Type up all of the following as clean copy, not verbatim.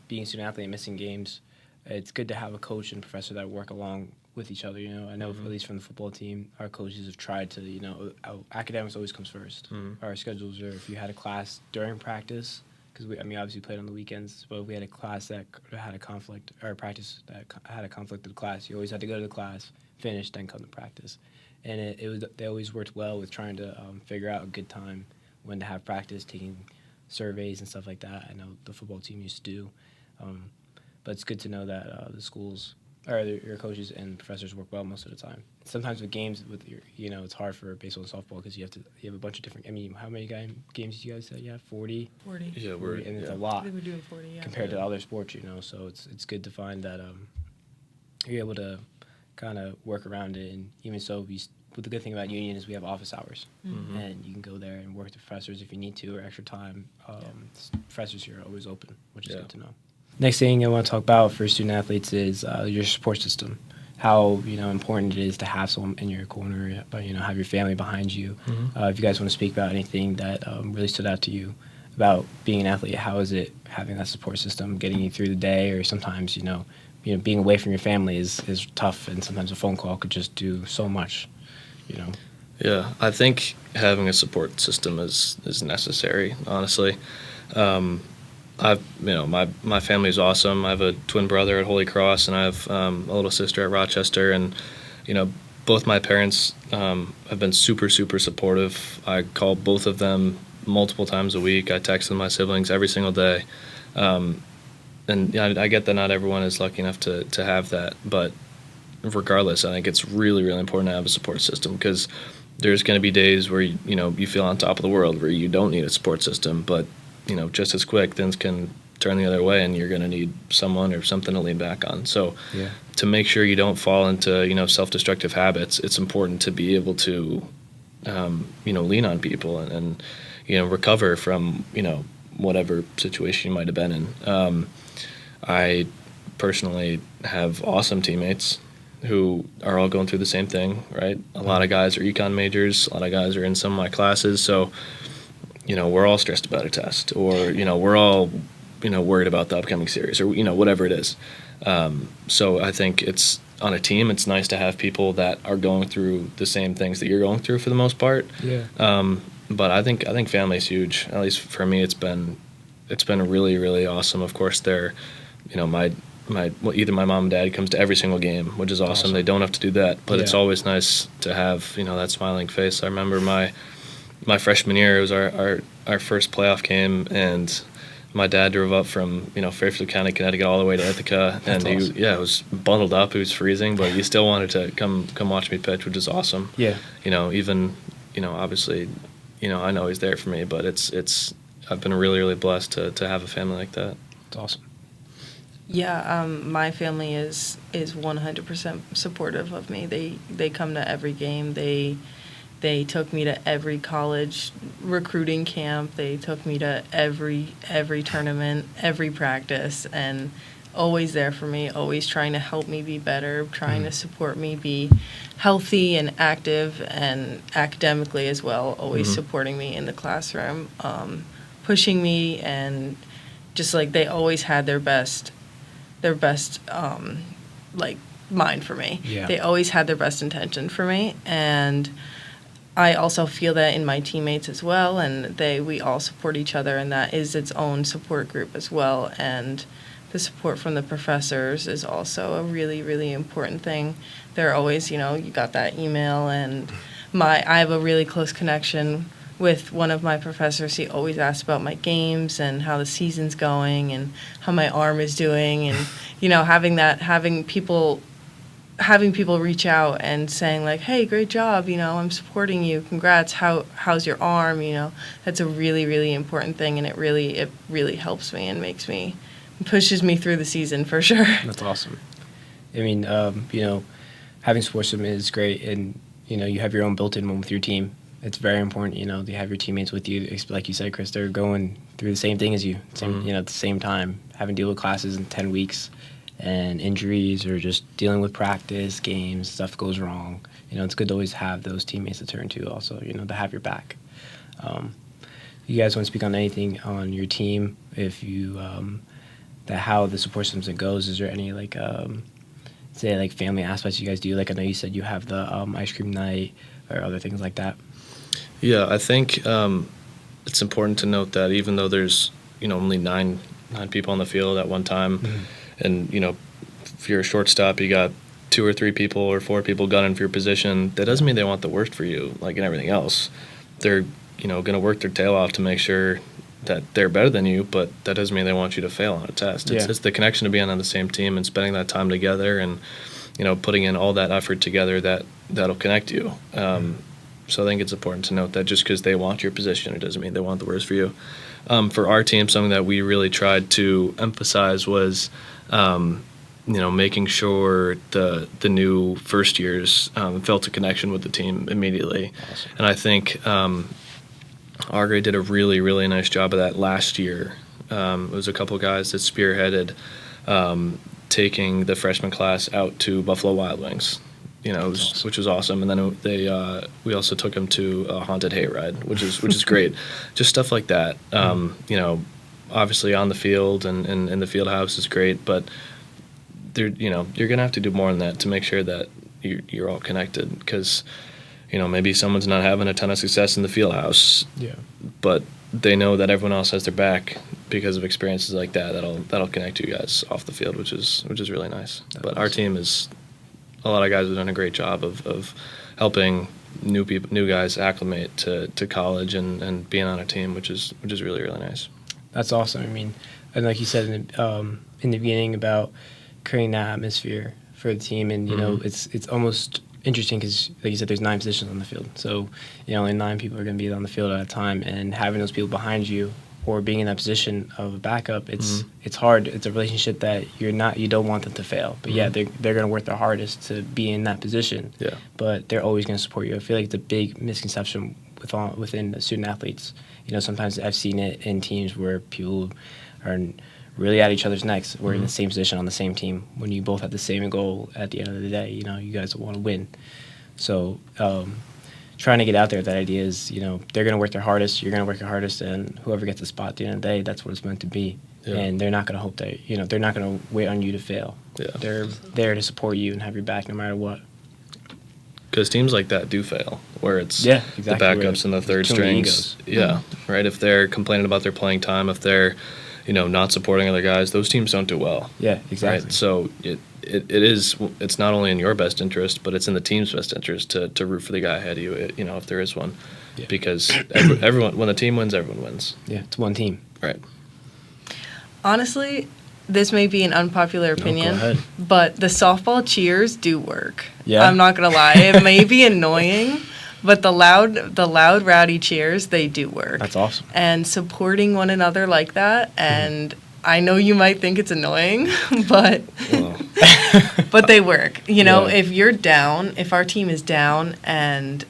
being a student athlete and missing games, it's good to have a coach and professor that work along with each other. I know at least from the football team, our coaches have tried to, academics always comes first. Our schedules are if you had a class during practice, because obviously played on the weekends, but if we had a class that had a conflict, or a practice that had a conflict with class, you always had to go to the class, finish, then come to practice. And they always worked well with trying to figure out a good time when to have practice, taking surveys and stuff like that. I know the football team used to do. But it's good to know that the schools or your coaches and professors work well most of the time. Sometimes with games, it's hard for baseball and softball because you have a bunch of different. How many games did you guys say you have? 40? 40. Yeah, and it's a lot. I think we're doing 40, yeah. Compared to other sports, so it's good to find that you're able to kind of work around it. And even so, but the good thing about union is we have office hours, and you can go there and work with the professors if you need to or extra time. Professors here are always open, which is good to know. Next thing I want to talk about for student athletes is your support system. How important it is to have someone in your corner, but have your family behind you. If you guys want to speak about anything that really stood out to you about being an athlete, how is it having that support system, getting you through the day, or sometimes being away from your family is tough, and sometimes a phone call could just do so much. Yeah, I think having a support system is necessary, honestly. My family is awesome. I have a twin brother at Holy Cross, and I have a little sister at Rochester, and both my parents have been super, super supportive. I call both of them multiple times a week. I text my siblings every single day, and I get that not everyone is lucky enough to have that, but regardless, I think it's really, really important to have a support system because there's going to be days where you feel on top of the world where you don't need a support system, but just as quick things can turn the other way and you're going to need someone or something to lean back on. So to make sure you don't fall into self-destructive habits, it's important to be able to lean on people and recover from whatever situation you might have been in. I personally have awesome teammates who are all going through the same thing, right? A lot of guys are econ majors, a lot of guys are in some of my classes, so we're all stressed about a test, or we're all worried about the upcoming series, or whatever it is. So I think it's on a team, it's nice to have people that are going through the same things that you're going through for the most part. But I think family is huge. At least for me, it's been really, really awesome. Of course, they're either my mom and dad comes to every single game, which is awesome. They don't have to do that, but it's always nice to have that smiling face. I remember my freshman year, it was our first playoff game, and my dad drove up from Fairfield County, Connecticut, all the way to Ithaca, and awesome. He was bundled up. He was freezing, but he still wanted to come watch me pitch, which is awesome. Even obviously, I know he's there for me, but I've been really, really blessed to have a family like that. It's awesome. Yeah, my family is 100% supportive of me. They come to every game. They took me to every college recruiting camp. They took me to every tournament, every practice, and always there for me, always trying to help me be better, trying to support me be healthy and active and academically as well, always supporting me in the classroom, pushing me, and just they always had their best mind for me. They always had their best intention for me, and I also feel that in my teammates as well, and we all support each other, and that is its own support group as well. And the support from the professors is also a really, really important thing. They're always, you got that email, and I have a really close connection with one of my professors. He always asks about my games and how the season's going and how my arm is doing, and having people reach out and saying hey, great job, I'm supporting you, congrats, how's your arm, that's a really, really important thing, and it really helps me and pushes me through the season for sure. That's awesome. Having sports system is great, and you have your own built-in one with your team. It's very important, to have your teammates with you. Like you said, Chris, they're going through the same thing as you, at the same time, having to deal with classes in 10 weeks and injuries or just dealing with practice, games, stuff goes wrong. It's good to always have those teammates to turn to also, to have your back. You guys want to speak on anything on your team? If you how the support system goes. Is there any like say like family aspects you guys do? Like I know you said you have the ice cream night or other things like that. Yeah, I think it's important to note that even though there's only nine people on the field at one time, and if you're a shortstop, you got 2 or 3 people or 4 people gunning for your position. That doesn't mean they want the worst for you, like in everything else. They're going to work their tail off to make sure that they're better than you, but that doesn't mean they want you to fail on a test. It's the connection of being on the same team and spending that time together, and putting in all that effort together that'll connect you. So I think it's important to note that just because they want your position, it doesn't mean they want the worst for you. For our team, something that we really tried to emphasize was, making sure the new first years felt a connection with the team immediately. Awesome. And I think our grade did a really, really nice job of that last year. It was a couple guys that spearheaded taking the freshman class out to Buffalo Wild Wings. Which was awesome, and then we also took them to a haunted hayride, which is great. Just stuff like that. Obviously on the field and in the field house is great, but you're gonna have to do more than that to make sure that you're all connected. Because maybe someone's not having a ton of success in the field house, but they know that everyone else has their back because of experiences like that. That'll connect you guys off the field, which is really nice. That's but awesome. Our team is. A lot of guys have done a great job of helping new guys acclimate to college and being on a team, which is really, really nice. That's awesome. I mean, and like you said in the beginning about creating that atmosphere for the team, and it's almost interesting because, like you said, there's 9 positions on the field, so only 9 people are going to be on the field at a time, and having those people behind you or being in that position of a backup, it's hard. It's a relationship that you don't want them to fail. But they're going to work their hardest to be in that position. Yeah. But they're always going to support you. I feel like it's a big misconception within the student athletes. Sometimes I've seen it in teams where people are really at each other's necks. We're in the same position on the same team when you both have the same goal at the end of the day. You guys want to win. So trying to get out there, that idea is, they're going to work their hardest, you're going to work your hardest, and whoever gets the spot at the end of the day, that's what it's meant to be. Yeah. And they're not going to hope that, they're not going to wait on you to fail. Yeah. They're there to support you and have your back no matter what. Because teams like that do fail, where it's the backups and the third strings. Yeah, right. If they're complaining about their playing time, if they're, not supporting other guys, those teams don't do well. Yeah, exactly. Right? So it's not only in your best interest, but it's in the team's best interest to root for the guy ahead of you, if there is one. Yeah. Because everyone, when the team wins, everyone wins. Yeah, it's one team. Right. Honestly, this may be an unpopular opinion, but the softball cheers do work. Yeah. I'm not going to lie. It may be annoying, but the loud, rowdy cheers, they do work. That's awesome. And supporting one another like that, and I know you might think it's annoying, but but they work. If you're down, if our team is down and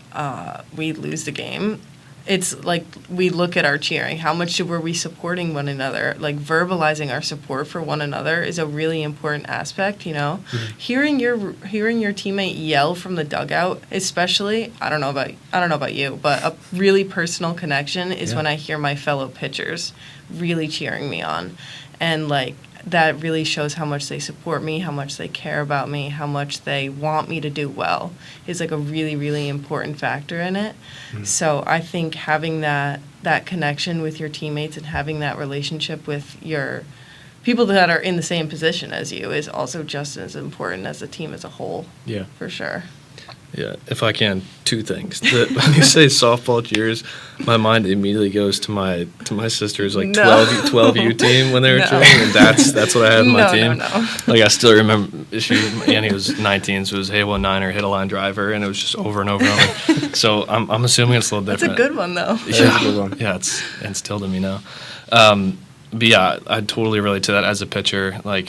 we lose the game, it's like we look at our cheering. How much were we supporting one another? Like verbalizing our support for one another is a really important aspect. Hearing your teammate yell from the dugout, especially I don't know about you, but a really personal connection is when I hear my fellow pitchers really cheering me on, and that really shows how much they support me, how much they care about me, how much they want me to do well is a really, really important factor in it. So I think having that connection with your teammates and having that relationship with your people that are in the same position as you is also just as important as the team as a whole. Yeah, for sure. Yeah, if I can, 2 things. When you say softball cheers, my mind immediately goes to my sister's 12U team when they were cheering, and that's what I had in my team. No. I still remember Annie was 19, so it was hey 19er, hit a line driver, and it was just over and over and over. So I'm assuming it's a little different. That's a good one though. Yeah, a good one. Yeah, it's instilled in me now. But yeah, I totally relate to that as a pitcher. A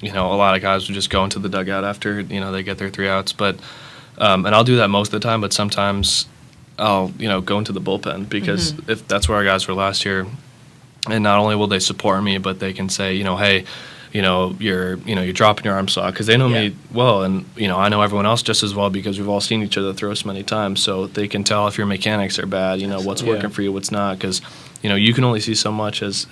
lot of guys would just go into the dugout after they get their 3 outs, but. And I'll do that most of the time, but sometimes I'll, go into the bullpen because if that's where our guys were last year, and not only will they support me, but they can say, hey, you're dropping your arm sock because they know me well, and I know everyone else just as well because we've all seen each other throw so many times, so they can tell if your mechanics are bad, what's working for you, what's not, because you can only see so much as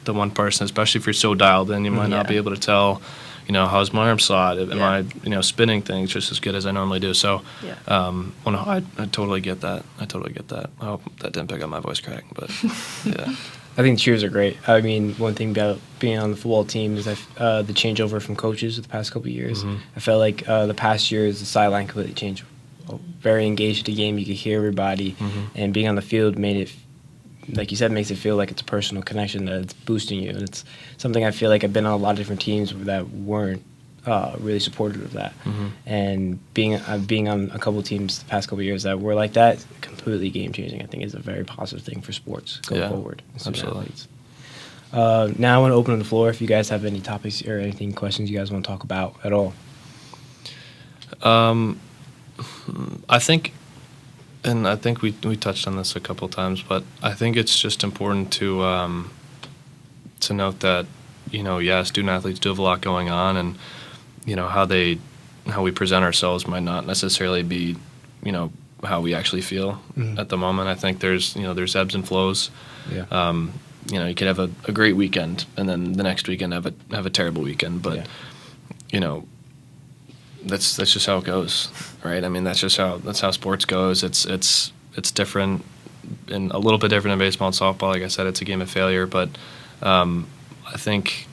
the one person, especially if you're so dialed in. You might not be able to tell, how's my arm slot? Am I, spinning things just as good as I normally do? So, I totally get that. I hope that didn't pick up my voice crack, but yeah. I think cheers are great. I mean, one thing about being on the football team is the changeover from coaches the past couple of years. Mm-hmm. I felt like the past years, the sideline completely changed. Very engaged with the game. You could hear everybody. Mm-hmm. And being on the field made it, like you said, makes it feel like it's a personal connection, that it's boosting you. And it's something I feel like I've been on a lot of different teams that weren't really supportive of that. Mm-hmm. And being on a couple of teams the past couple of years that were like that, completely game changing. I think is a very positive thing for sports going forward. Absolutely. Now I want to open the floor if you guys have any topics or anything, questions you guys want to talk about at all. I think we touched on this a couple of times, but I think it's just important to note that student athletes do have a lot going on, and how we present ourselves might not necessarily be how we actually feel at the moment. I think there's ebbs and flows. Yeah. You could have a great weekend and then the next weekend have a terrible weekend, but that's just how it goes, right? I mean, that's how sports goes. It's different, and a little bit different in baseball and softball. Like I said, it's a game of failure, but I think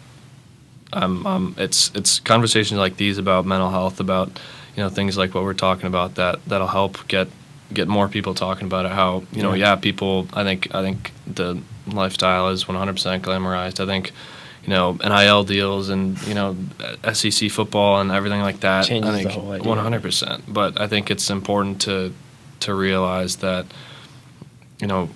it's conversations like these about mental health, about things like what we're talking about that'll help get more people talking about it. How people. I think the lifestyle is 100% glamorized. I think NIL deals and SEC football and everything like that. Changes I think the whole idea. 100%. But I think it's important to realize that a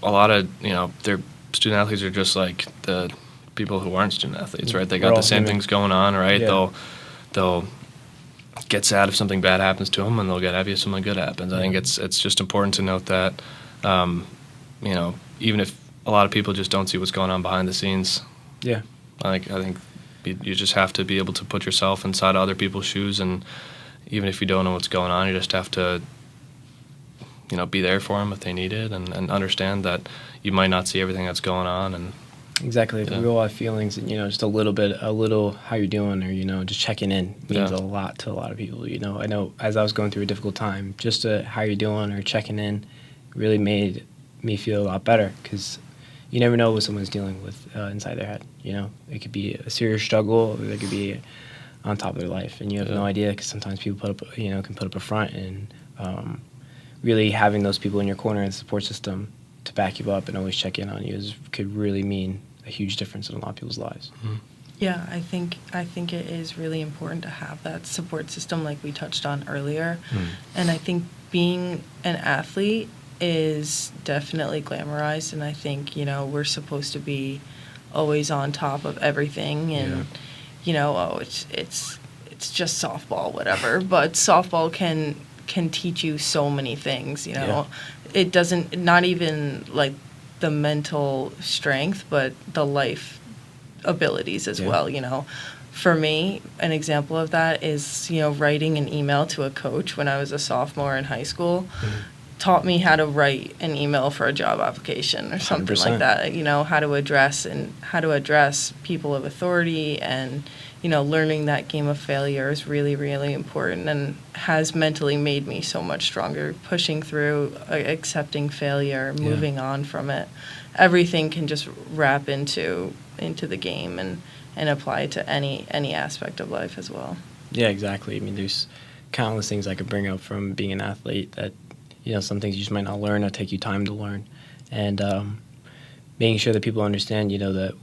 lot of their student athletes are just like the people who aren't student athletes, right? They got the same things going on, right? Yeah. They'll get sad if something bad happens to them, and they'll get happy if something good happens. I think it's just important to note that even if a lot of people just don't see what's going on behind the scenes. Yeah. I think you just have to be able to put yourself inside other people's shoes, and even if you don't know what's going on, you just have to be there for them if they need it, and understand that you might not see everything that's going on. And exactly, the real life feelings, and just a little how you're doing, or just checking in means a lot to a lot of people. I know as I was going through a difficult time, just how you're doing or checking in really made me feel a lot better, because you never know what someone's dealing with inside their head. It could be a serious struggle, or they could be on top of their life, and you have no idea, because sometimes people can put up a front, and really having those people in your corner and the support system to back you up and always check in on you could really mean a huge difference in a lot of people's lives. Mm-hmm. Yeah, I think it is really important to have that support system, like we touched on earlier. And I think being an athlete is definitely glamorized, and I think we're supposed to be always on top of everything, and it's just softball, whatever. But softball can teach you so many things. It doesn't, not even like the mental strength, but the life abilities as well. For me, an example of that is writing an email to a coach when I was a sophomore in high school. Taught me how to write an email for a job application or something 100%. like that. How to address people of authority, and learning that game of failure is really, really important, and has mentally made me so much stronger. Pushing through, accepting failure, moving on from it. Everything can just wrap into the game and apply to any aspect of life as well. Yeah, exactly. I mean, there's countless things I could bring up from being an athlete that some things you just might not learn or take you time to learn, and making sure that people understand that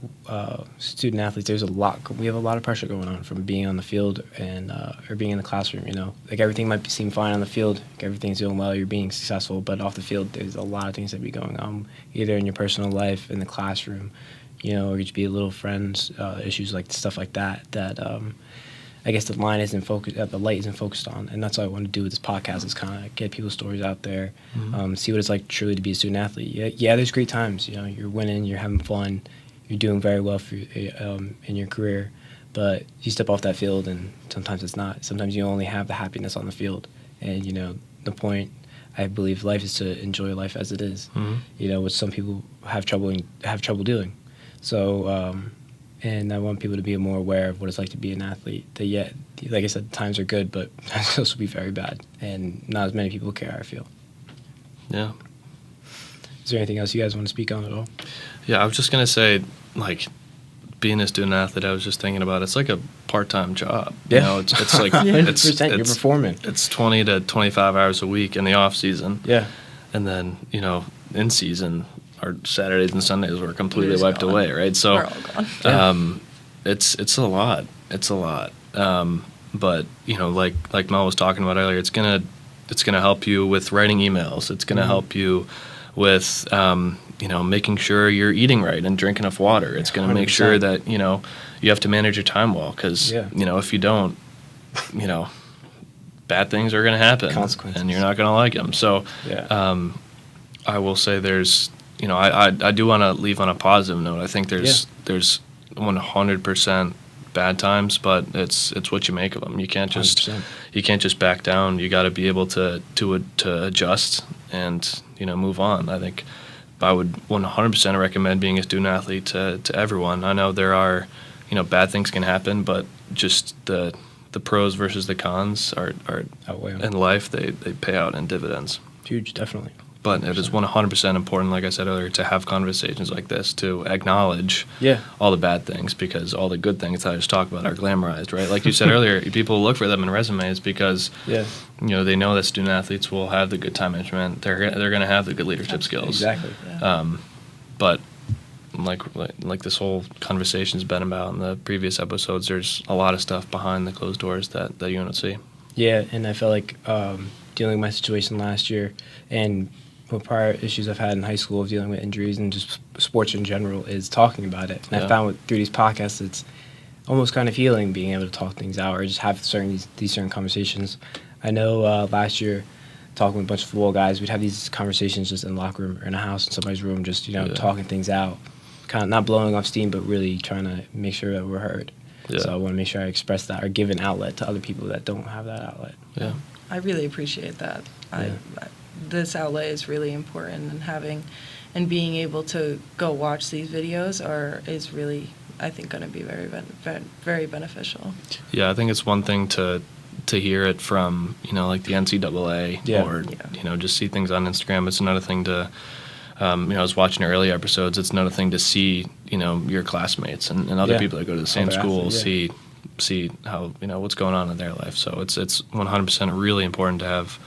student athletes, we have a lot of pressure going on from being on the field and or being in the classroom. Like everything might seem fine on the field, like everything's doing well, you're being successful, but off the field there's a lot of things that be going on, either in your personal life, in the classroom, or just be little friends, issues like stuff like that I guess the light isn't focused on, and that's what I want to do with this podcast, is kind of get people's stories out there, see what it's like truly to be a student athlete. Yeah, there's great times. You're winning, you're having fun, you're doing very well in your career, but you step off that field, and sometimes it's not. Sometimes you only have the happiness on the field, and the point I believe life is to enjoy life as it is. Which some people have trouble doing. So, and I want people to be more aware of what it's like to be an athlete. That yet, like I said, times are good, but times can also be very bad, and not as many people care, I feel. Yeah. Is there anything else you guys want to speak on at all? Yeah, I was just gonna say, like, being a student athlete, I was just thinking about it's like a part-time job. Yeah. It's like 100%. You're performing. It's 20 to 25 hours a week in the off season. Yeah. And then in season, our Saturdays and Sundays were completely wiped gone. away, right? So We're all gone. it's a lot. It's a lot. But like Mel was talking about earlier, it's gonna help you with writing emails. It's gonna help you with making sure you're eating right and drinking enough water. It's gonna make sure that you have to manage your time well, because if you don't, bad things are gonna happen, consequences, and you're not gonna like them. So I will say there's I do want to leave on a positive note. I think there's 100% bad times, but it's what you make of them. You can't just back down. You got to be able to adjust and move on. I think I would 100% recommend being a student athlete to everyone. I know there are bad things can happen, but just the pros versus the cons are in life. They pay out in dividends. Huge, definitely. But it is 100% important, like I said earlier, to have conversations like this, to acknowledge all the bad things, because all the good things that I just talked about are glamorized, right? Like you said earlier, people look for them in resumes because they know that student athletes will have the good time management. They're going to have the good leadership skills. Exactly. But like this whole conversation's been about in the previous episodes, there's a lot of stuff behind the closed doors that you don't see. Yeah, and I felt like dealing with my situation last year and what prior issues I've had in high school of dealing with injuries and just sports in general is talking about it. And I found through these podcasts, it's almost kind of healing being able to talk things out or just have these certain conversations. I know last year, talking with a bunch of football guys, we'd have these conversations just in the locker room or in a house in somebody's room, just talking things out, kind of not blowing off steam, but really trying to make sure that we're heard. So I want to make sure I express that or give an outlet to other people that don't have that outlet. Yeah, I really appreciate that. This outlet is really important, and being able to go watch these videos is really, I think, going to be very, very beneficial. Yeah, I think it's one thing to hear it from like the NCAA or just see things on Instagram. It's another thing to I was watching early episodes. It's another thing to see your classmates and other people that go to the same school see how what's going on in their life. So it's 100% really important to have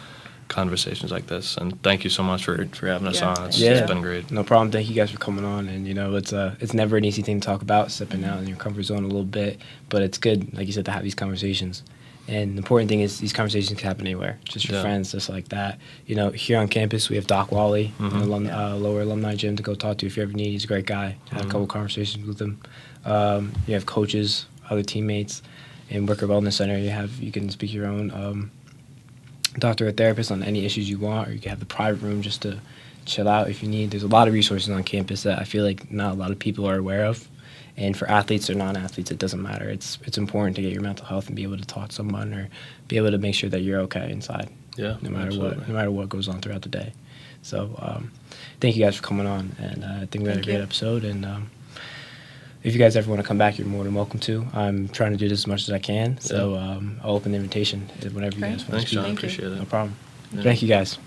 conversations like this, and thank you so much for having us on. It's been great. No problem. Thank you guys for coming on, and it's never an easy thing to talk about, stepping out in your comfort zone a little bit, but it's good, like you said, to have these conversations. And the important thing is these conversations can happen anywhere, just your friends, just like that. Here on campus we have Doc Wally, an lower alumni gym to go talk to if you ever need. He's a great guy. Had a couple conversations with him. You have coaches, other teammates. In Worker Wellness Center, you can speak to your own doctor or therapist on any issues you want, or you can have the private room just to chill out if you need. There's a lot of resources on campus that I feel like not a lot of people are aware of. And for athletes or non-athletes, it doesn't matter. It's important to get your mental health and be able to talk to someone or be able to make sure that you're okay inside. Yeah, no matter what goes on throughout the day. So thank you guys for coming on, and I think we had a great episode. And if you guys ever want to come back, you're more than welcome to. I'm trying to do this as much as I can, so I'll open the invitation whenever you guys want to speak. Thanks, John. Appreciate it. No problem. Yeah. Thank you, guys.